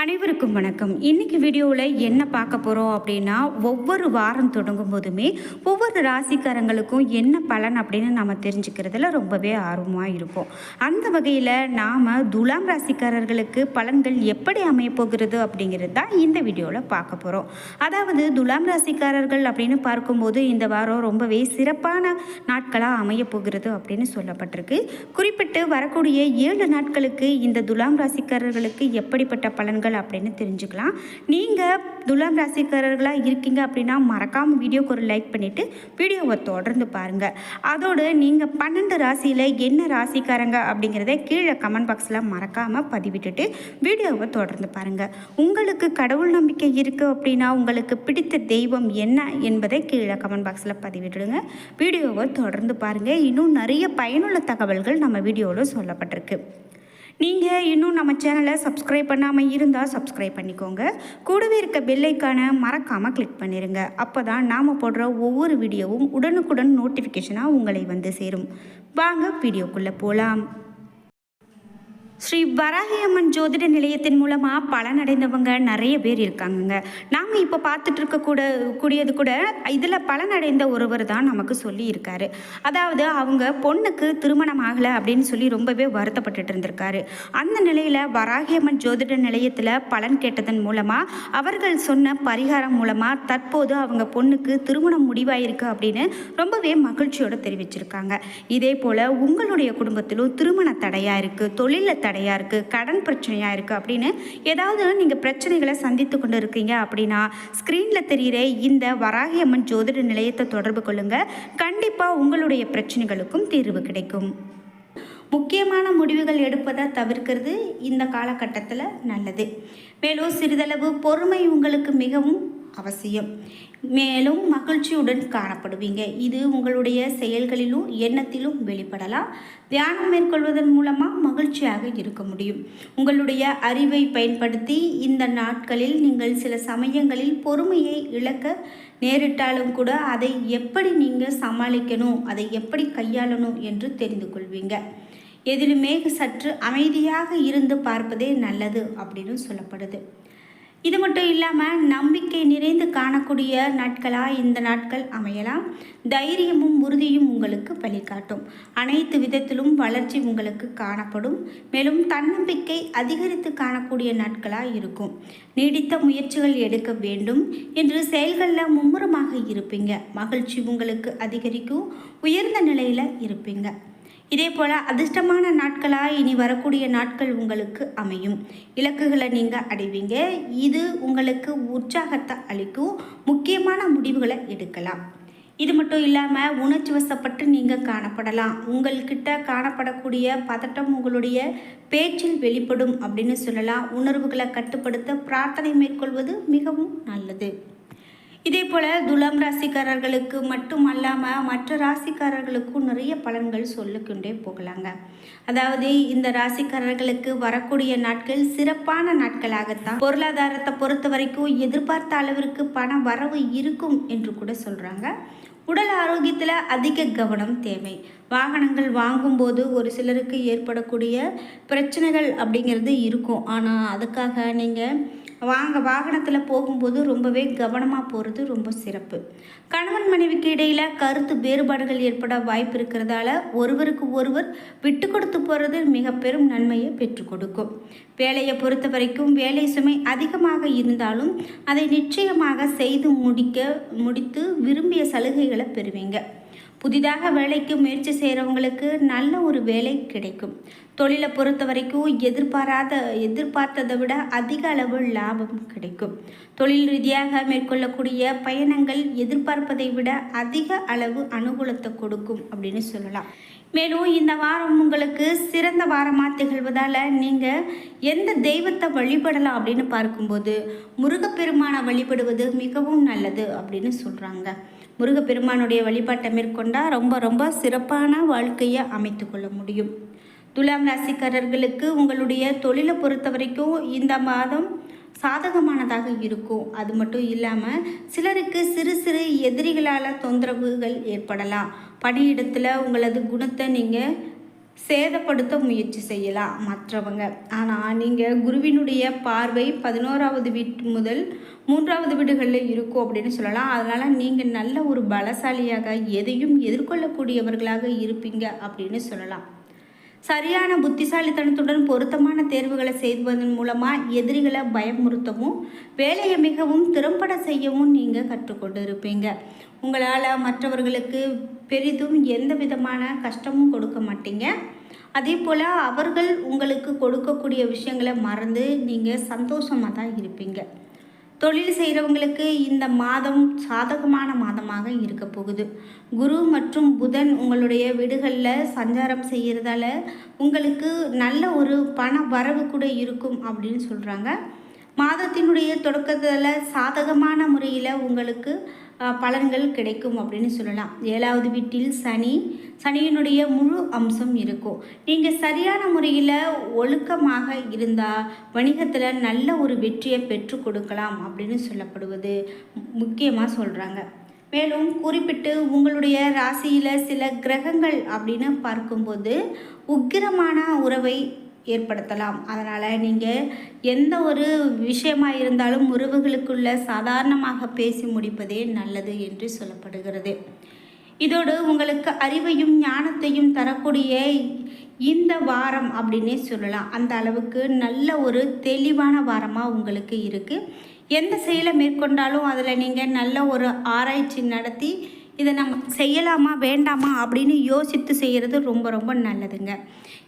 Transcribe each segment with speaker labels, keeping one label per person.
Speaker 1: அனைவருக்கும் வணக்கம். இன்னைக்கு வீடியோவில் என்ன பார்க்க போகிறோம் அப்படின்னா, ஒவ்வொரு வாரம் தொடங்கும் போதுமே ஒவ்வொரு ராசிக்காரங்களுக்கும் என்ன பலன் அப்படின்னு நம்ம தெரிஞ்சுக்கிறதுல ரொம்பவே ஆர்வமாக இருப்போம். அந்த வகையில் நாம் துலாம் ராசிக்காரர்களுக்கு பலன்கள் எப்படி அமையப்போகிறது அப்படிங்கிறது தான் இந்த வீடியோவில் பார்க்க போகிறோம். அதாவது துலாம் ராசிக்காரர்கள் அப்படின்னு பார்க்கும்போது இந்த வாரம் ரொம்பவே சிறப்பான நாட்களாக அமையப்போகிறது அப்படின்னு சொல்லப்பட்டிருக்கு. குறிப்பிட்டு வரக்கூடிய 7 நாட்களுக்கு இந்த துலாம் ராசிக்காரர்களுக்கு எப்படிப்பட்ட பலன்கள் அப்படின்னு தெரிஞ்சுக்கலாம். நீங்கள் துலாம் ராசிக்காரர்களாக இருக்கீங்க அப்படின்னா மறக்காமல் வீடியோக்கு ஒரு லைக் பண்ணிவிட்டு வீடியோவை தொடர்ந்து பாருங்கள். அதோடு நீங்கள் 12 ராசியில் என்ன ராசிக்காரங்க அப்படிங்கிறத கீழே கமெண்ட் பாக்ஸில் மறக்காமல் பதிவிட்டுட்டு வீடியோவை தொடர்ந்து பாருங்கள். உங்களுக்கு கடவுள் நம்பிக்கை இருக்குது அப்படின்னா உங்களுக்கு பிடித்த தெய்வம் என்ன என்பதை கீழே கமெண்ட் பாக்ஸில் பதிவிட்டுடுங்க. வீடியோவை தொடர்ந்து பாருங்கள். இன்னும் நிறைய பயனுள்ள தகவல்கள் நம்ம வீடியோவில் சொல்லப்பட்டிருக்கு. நீங்கள் இன்னும் நம்ம சேனலை சப்ஸ்கிரைப் பண்ணாமல் இருந்தால் சப்ஸ்கிரைப் பண்ணிக்கோங்க. கூடவே இருக்க பெல்லைக்கான மறக்காமல் கிளிக் பண்ணிடுங்க. அப்போ தான் நாம் போடுற ஒவ்வொரு வீடியோவும் உடனுக்குடன் நோட்டிஃபிகேஷனாக உங்களை வந்து சேரும். வாங்க வீடியோக்குள்ளே போகலாம். ஸ்ரீ வராகியம்மன் ஜோதிட நிலையத்தின் மூலமாக பலனடைந்தவங்க நிறைய பேர் இருக்காங்கங்க. நாம் இப்போ பார்த்துட்டு கூடியது கூட இதில் பலனடைந்த ஒருவர் தான் நமக்கு சொல்லி இருக்காரு. அதாவது அவங்க பொண்ணுக்கு திருமணம் ஆகலை அப்படின்னு சொல்லி ரொம்பவே வருத்தப்பட்டு இருந்திருக்காரு. அந்த நிலையில் வராகியம்மன் ஜோதிட நிலையத்தில் பலன் கேட்டதன் மூலமாக அவர்கள் சொன்ன பரிகாரம் மூலமாக தற்போது அவங்க பொண்ணுக்கு திருமணம் முடிவாயிருக்கு அப்படின்னு ரொம்பவே மகிழ்ச்சியோடு தெரிவிச்சிருக்காங்க. இதே போல் உங்களுடைய குடும்பத்திலும் திருமண தடையாக இருக்குது, தொழிலில் தடையாக இருக்குது, கடன் பிரச்சனையாக இருக்குது அப்படின்னு ஏதாவது நீங்கள் பிரச்சனைகளை சந்தித்து கொண்டு இருக்கீங்க அப்படின்னா ஸ்க்ரீனில் தெரிகிற இந்த வராகியம்மன் ஜோதிட நிலையத்தை தொடர்பு கொள்ளுங்கள். கண்டிப்பாக உங்களுடைய பிரச்சனைகளுக்கும் தீர்வு கிடைக்கும். முக்கியமான முடிவுகள் எடுப்பதை தவிர்க்கிறது இந்த காலகட்டத்தில் நல்லது. மேலும் சிறிதளவு பொறுமை உங்களுக்கு மிகவும் அவசியம். மேலும் மகிழ்ச்சியுடன் காணப்படுவீங்க. இது உங்களுடைய செயல்களிலும் எண்ணத்திலும் வெளிப்படலாம். தியானம் மேற்கொள்வதன் மூலமாக மகிழ்ச்சியாக இருக்க முடியும். உங்களுடைய அறிவை பயன்படுத்தி இந்த நாட்களில் நீங்கள் சில சமயங்களில் பொறுமையை இழக்க நேரிட்டாலும் கூட அதை எப்படி நீங்கள் சமாளிக்கணும், அதை எப்படி கையாளணும் என்று தெரிந்து கொள்வீங்க. எதிலுமே சற்று அமைதியாக இருந்து பார்ப்பதே நல்லது அப்படின்னு சொல்லப்படுது. இது மட்டும் இல்லாமல் நம்பிக்கை நிறைந்து காணக்கூடிய நாட்களாக இந்த நாட்கள் அமையலாம். தைரியமும் உறுதியும் உங்களுக்கு வழிகாட்டும். அனைத்து விதத்திலும் வளர்ச்சி உங்களுக்கு காணப்படும். மேலும் தன்னம்பிக்கை அதிகரித்து காணக்கூடிய நாட்களாக இருக்கும். நீடித்த முயற்சிகள் எடுக்க வேண்டும் என்று செயல்களில் மும்முரமாக இருப்பீங்க. மகிழ்ச்சி உங்களுக்கு அதிகரிக்கும். உயர்ந்த நிலையில் இருப்பீங்க. இதே போல் அதிர்ஷ்டமான நாட்களாக இனி வரக்கூடிய நாட்கள் உங்களுக்கு அமையும். இலக்குகளை நீங்கள் அடைவீங்க. இது உங்களுக்கு உற்சாகத்தை அளிக்கும். முக்கியமான முடிவுகளை எடுக்கலாம். இது மட்டும் இல்லாமல் உணர்ச்சி வசப்பட்டு நீங்கள் காணப்படலாம். உங்கள்கிட்ட காணப்படக்கூடிய பதட்டம் உங்களுடைய பேச்சில் வெளிப்படும் அப்படின்னு சொல்லலாம். உணர்வுகளை கட்டுப்படுத்த பிரார்த்தனை மேற்கொள்வது மிகவும் நல்லது. இதே போல் துலாம் ராசிக்காரர்களுக்கு மட்டும் அல்லாமல் மற்ற ராசிக்காரர்களுக்கும் நிறைய பலன்கள் சொல்லிக்கொண்டே போகலாங்க. அதாவது இந்த ராசிக்காரர்களுக்கு வரக்கூடிய நாட்கள் சிறப்பான நாட்களாகத்தான். பொருளாதாரத்தை பொறுத்த வரைக்கும் எதிர்பார்த்த அளவிற்கு பண வரவு இருக்கும் என்று கூட சொல்கிறாங்க. உடல் ஆரோக்கியத்தில் அதிக கவனம் தேவை. வாகனங்கள் வாங்கும்போது ஒரு சிலருக்கு ஏற்படக்கூடிய பிரச்சனைகள் அப்படிங்கிறது இருக்கும். ஆனால் அதுக்காக நீங்கள் வாகனத்தில் போகும்போது ரொம்பவே கவனமாக போகிறது ரொம்ப சிறப்பு. கணவன் மனைவிக்கு இடையில் கருத்து வேறுபாடுகள் ஏற்பட வாய்ப்பு இருக்கிறதால ஒருவருக்கு ஒருவர் விட்டு கொடுத்து போகிறது மிக பெரும் நன்மையை பெற்றுக் கொடுக்கும். வேலையை பொறுத்த வரைக்கும் வேலை சுமை அதிகமாக இருந்தாலும் அதை நிச்சயமாக செய்து முடித்து விரும்பிய சலுகைகளை பெறுவீங்க. புதிதாக வேலைக்கு முயற்சி செய்கிறவங்களுக்கு நல்ல ஒரு வேலை கிடைக்கும். தொழிலை பொறுத்த வரைக்கும் எதிர்பார்த்ததை விட அதிக அளவு லாபம் கிடைக்கும். தொழில் ரீதியாக மேற்கொள்ளக்கூடிய பயணங்கள் எதிர்பார்ப்பதை விட அதிக அளவு அனுகூலத்தை கொடுக்கும் அப்படின்னு சொல்லலாம். மேலும் இந்த வாரம் உங்களுக்கு சிறந்த வாரமாக திகழ்வதால் நீங்கள் எந்த தெய்வத்தை வழிபடலாம் அப்படின்னு பார்க்கும்போது முருகப்பெருமானை வழிபடுவது மிகவும் நல்லது அப்படின்னு சொல்கிறாங்க. முருகப்பெருமானுடைய வழிபாட்டை மேற்கொண்டால் ரொம்ப சிறப்பான வாழ்க்கையை அமைத்து கொள்ள முடியும். துலாம் ராசிக்காரர்களுக்கு உங்களுடைய தொழிலை பொறுத்த வரைக்கும் இந்த மாதம் சாதகமானதாக இருக்கும். அது மட்டும் இல்லாமல் சிலருக்கு சிறு சிறு எதிரிகளால் தொந்தரவுகள் ஏற்படலாம். பணியிடத்தில் உங்களது குணத்தை நீங்கள் சேதப்படுத்த முயற்சி செய்யலாம் மற்றவங்க. ஆனால் நீங்கள் குருவினுடைய பார்வை 11வது வீட்டு முதல் 3வது வீடுகளில் இருக்கும் அப்படின்னு சொல்லலாம். அதனால் நீங்கள் நல்ல ஒரு பலசாலியாக எதையும் எதிர்கொள்ளக்கூடியவர்களாக இருப்பீங்க அப்படின்னு சொல்லலாம். சரியான புத்திசாலித்தனத்துடன் பொருத்தமான தேர்வுகளை செய்வதன் மூலமாக எதிரிகளை பயமுறுத்தவும் வேலையை மிகவும் திறம்பட செய்யவும் நீங்கள் கற்றுக்கொண்டு இருப்பீங்க. உங்களால் மற்றவர்களுக்கு பெரிதும் எந்த விதமான கஷ்டமும் கொடுக்க மாட்டீங்க. அதே போல் அவர்கள் உங்களுக்கு கொடுக்கக்கூடிய விஷயங்களை மறந்து நீங்கள் சந்தோஷமாக தான் இருப்பீங்க. தொழில் செய்கிறவங்களுக்கு இந்த மாதம் சாதகமான மாதமாக இருக்க போகுது. குரு மற்றும் புதன் உங்களுடைய வீடுகளில் சஞ்சாரம் செய்கிறதால உங்களுக்கு நல்ல ஒரு பண வரவு கூட இருக்கும் அப்படின்னு சொல்கிறாங்க. மாதத்தினுடைய தொடக்கத்தில் சாதகமான முறையில் உங்களுக்கு பலன்கள் கிடைக்கும் அப்படின்னு சொல்லலாம். 7வது வீட்டில் சனியினுடைய முழு அம்சம் இருக்கும். நீங்கள் சரியான முறையில் ஒழுக்கமாக இருந்தால் வணிகத்தில் நல்ல ஒரு வெற்றியை பெற்று கொடுக்கலாம் அப்படின்னு சொல்லப்படுவது முக்கியமாக சொல்கிறாங்க. மேலும் குறிப்பிட்டு உங்களுடைய ராசியில் சில கிரகங்கள் அப்படின்னு பார்க்கும்போது உக்கிரமான உறவை ஏற்படுத்தலாம். அதனால் நீங்கள் எந்த ஒரு விஷயமாக இருந்தாலும் உறவுகளுக்குள்ள சாதாரணமாக பேசி முடிப்பதே நல்லது என்று சொல்லப்படுகிறது. இதோடு உங்களுக்கு அறிவையும் ஞானத்தையும் தரக்கூடிய இந்த வாரம் அப்படின்னே சொல்லலாம். அந்த அளவுக்கு நல்ல ஒரு தெளிவான வாரமாக உங்களுக்கு இருக்குது. எந்த செயலை மேற்கொண்டாலும் அதில் நீங்கள் நல்ல ஒரு ஆராய்ச்சி நடத்தி இதை நம்ம செய்யலாமா வேண்டாமா அப்படின்னு யோசித்து செய்கிறது ரொம்ப ரொம்ப நல்லதுங்க.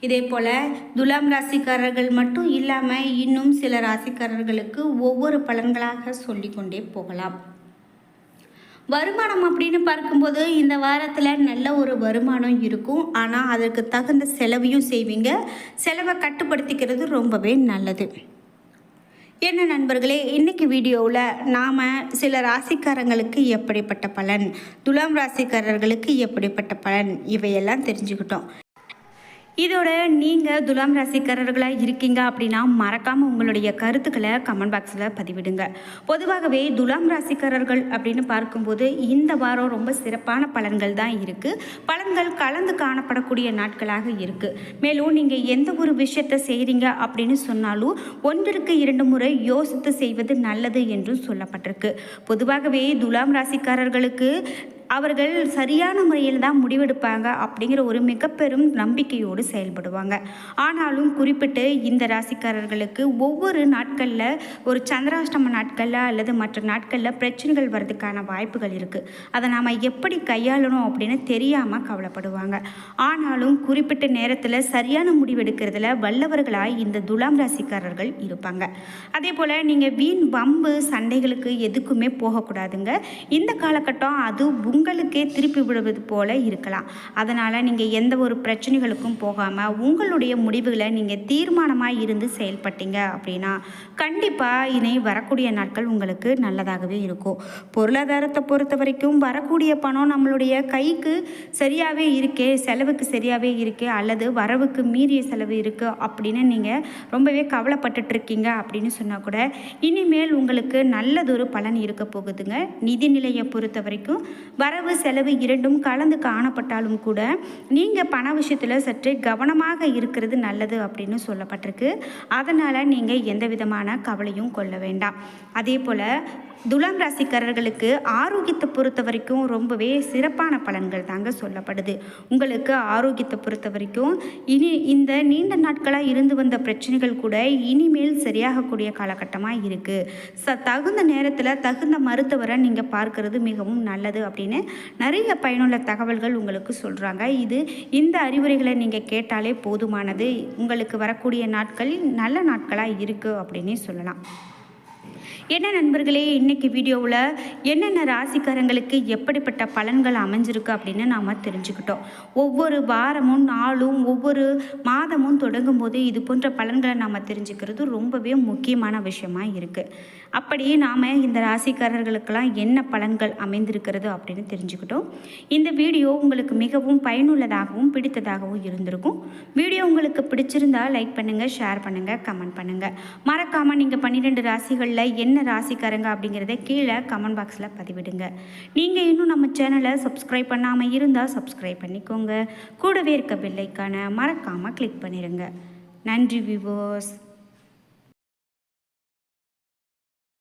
Speaker 1: இதே போல் துலாம் ராசிக்காரர்கள் மட்டும் இல்லாமல் இன்னும் சில ராசிக்காரர்களுக்கு ஒவ்வொரு பலன்களாக சொல்லிக்கொண்டே போகலாம். வருமானம் அப்படின்னு பார்க்கும்போது இந்த வாரத்தில் நல்ல ஒரு வருமானம் இருக்கும். ஆனால் அதற்கு தகுந்த செலவையும் செய்வீங்க. செலவை கட்டுப்படுத்திக்கிறது ரொம்பவே நல்லது. என்ன நண்பர்களே, இன்றைக்கி வீடியோவில் நாம் சில ராசிக்காரங்களுக்கு எப்படிப்பட்ட பலன், துலாம் ராசிக்காரர்களுக்கு எப்படிப்பட்ட பலன் இவையெல்லாம் தெரிஞ்சுக்கிட்டோம். இதோட நீங்கள் துலாம் ராசிக்காரர்களாக இருக்கீங்க அப்படின்னா மறக்காமல் உங்களுடைய கருத்துக்களை கமெண்ட் பாக்ஸில் பதிவிடுங்க. பொதுவாகவே துலாம் ராசிக்காரர்கள் அப்படின்னு பார்க்கும்போது இந்த வாரம் ரொம்ப சிறப்பான பலன்கள் தான் இருக்குது. பலன்கள் கலந்து காணப்படக்கூடிய நாட்களாக இருக்குது. மேலும் நீங்கள் எந்த ஒரு விஷயத்தை செய்கிறீங்க அப்படின்னு சொன்னாலும் 1-2 முறை யோசித்து செய்வது நல்லது என்றும் சொல்லப்பட்டிருக்கு. பொதுவாகவே துலாம் ராசிக்காரர்களுக்கு அவர்கள் சரியான முறையில் தான் முடிவெடுப்பாங்க அப்படிங்கிற ஒரு மிகப்பெரும் நம்பிக்கையோடு செயல்படுவாங்க. ஆனாலும் குறிப்பிட்டு இந்த ராசிக்காரர்களுக்கு ஒவ்வொரு நாட்களில் ஒரு சந்திராஷ்டம நாட்களில் அல்லது மற்ற நாட்களில் பிரச்சனைகள் வர்றதுக்கான வாய்ப்புகள் இருக்குது. அதை நாம் எப்படி கையாளணும் அப்படின்னு தெரியாமல் கவலைப்படுவாங்க. ஆனாலும் குறிப்பிட்ட நேரத்தில் சரியான முடிவெடுக்கிறதுல வல்லவர்களாக இந்த துலாம் ராசிக்காரர்கள் இருப்பாங்க. அதே போல் நீங்கள் வீண் வம்பு சண்டைகளுக்கு எதுக்குமே போகக்கூடாதுங்க. இந்த காலகட்டம் அது உங்களுக்கே திருப்பி விடுவது போல இருக்கலாம். அதனால் நீங்கள் எந்த ஒரு பிரச்சனைகளுக்கும் போகாமல் உங்களுடைய முடிவுகளை நீங்கள் தீர்மானமாக இருந்து செயல்பட்டீங்க அப்படின்னா கண்டிப்பாக இனி வரக்கூடிய நாட்கள் உங்களுக்கு நல்லதாகவே இருக்கும். பொருளாதாரத்தை பொறுத்த வரைக்கும் வரக்கூடிய பணம் நம்மளுடைய கைக்கு சரியாகவே இருக்கே, செலவுக்கு சரியாகவே இருக்கே, அல்லது வரவுக்கு மீறிய செலவு இருக்குது அப்படின்னு நீங்கள் ரொம்பவே கவலைப்பட்டுட்ருக்கீங்க அப்படின்னு சொன்னால் கூட இனிமேல் உங்களுக்கு நல்லதொரு பலன் இருக்க போகுதுங்க. நிதிநிலையை பொறுத்த வரைக்கும் வரவு செலவு இரண்டும் கலந்து காணப்பட்டாலும் கூட நீங்கள் பண விஷயத்தில் சற்றே கவனமாக இருக்கிறது நல்லது அப்படின்னு சொல்லப்பட்டிருக்கு. அதனால் நீங்கள் எந்த விதமான கவலையும் கொள்ள வேண்டாம். அதே போல் துலாம் ராசிக்காரர்களுக்கு ஆரோக்கியத்தை பொறுத்த வரைக்கும் ரொம்பவே சிறப்பான பலன்கள் தாங்க சொல்லப்படுது. உங்களுக்கு ஆரோக்கியத்தை பொறுத்த வரைக்கும் இனி இந்த நீண்ட நாட்களாக இருந்து வந்த பிரச்சனைகள் கூட இனிமேல் சரியாகக்கூடிய காலகட்டமாக இருக்குது. தகுந்த நேரத்தில் தகுந்த மருத்துவரை நீங்கள் பார்க்கறது மிகவும் நல்லது அப்படின்னு நிறைய பயனுள்ள தகவல்கள் உங்களுக்கு சொல்கிறாங்க. இந்த அறிவுரைகளை நீங்கள் கேட்டாலே போதுமானது. உங்களுக்கு வரக்கூடிய நாட்கள் நல்ல நாட்களாக இருக்குது அப்படின்னே சொல்லலாம். என்ன நண்பர்களே, இன்றைக்கி வீடியோவில் என்னென்ன ராசிக்காரங்களுக்கு எப்படிப்பட்ட பலன்கள் அமைஞ்சிருக்கு அப்படின்னு நாம் தெரிஞ்சுக்கிட்டோம். ஒவ்வொரு வாரமும் நாளும் ஒவ்வொரு மாதமும் தொடங்கும் போது இது போன்ற பலன்களை நாம் தெரிஞ்சுக்கிறது ரொம்பவே முக்கியமான விஷயமா இருக்குது. அப்படி நாம் இந்த ராசிக்காரர்களுக்கெல்லாம் என்ன பலன்கள் அமைந்திருக்கிறது அப்படின்னு தெரிஞ்சுக்கிட்டோம். இந்த வீடியோ உங்களுக்கு மிகவும் பயனுள்ளதாகவும் பிடித்ததாகவும் இருந்திருக்கும். வீடியோ உங்களுக்கு பிடிச்சிருந்தால் லைக் பண்ணுங்கள், ஷேர் பண்ணுங்கள், கமெண்ட் பண்ணுங்கள். மறக்காமல் நீங்கள் 12 ராசிகள் உங்களில் என்ன ராசிக்காரங்க அப்படிங்கிறத கீழே கமெண்ட் பாக்ஸில் பதிவிடுங்க. நீங்கள் இன்னும் நம்ம சேனலை சப்ஸ்கிரைப் பண்ணாமல் இருந்தால் சப்ஸ்கிரைப் பண்ணிக்கோங்க. கூடவே இருக்க பெல் ஐக்கானை மறக்காமல் கிளிக் பண்ணிடுங்க. நன்றி வியூவர்ஸ்.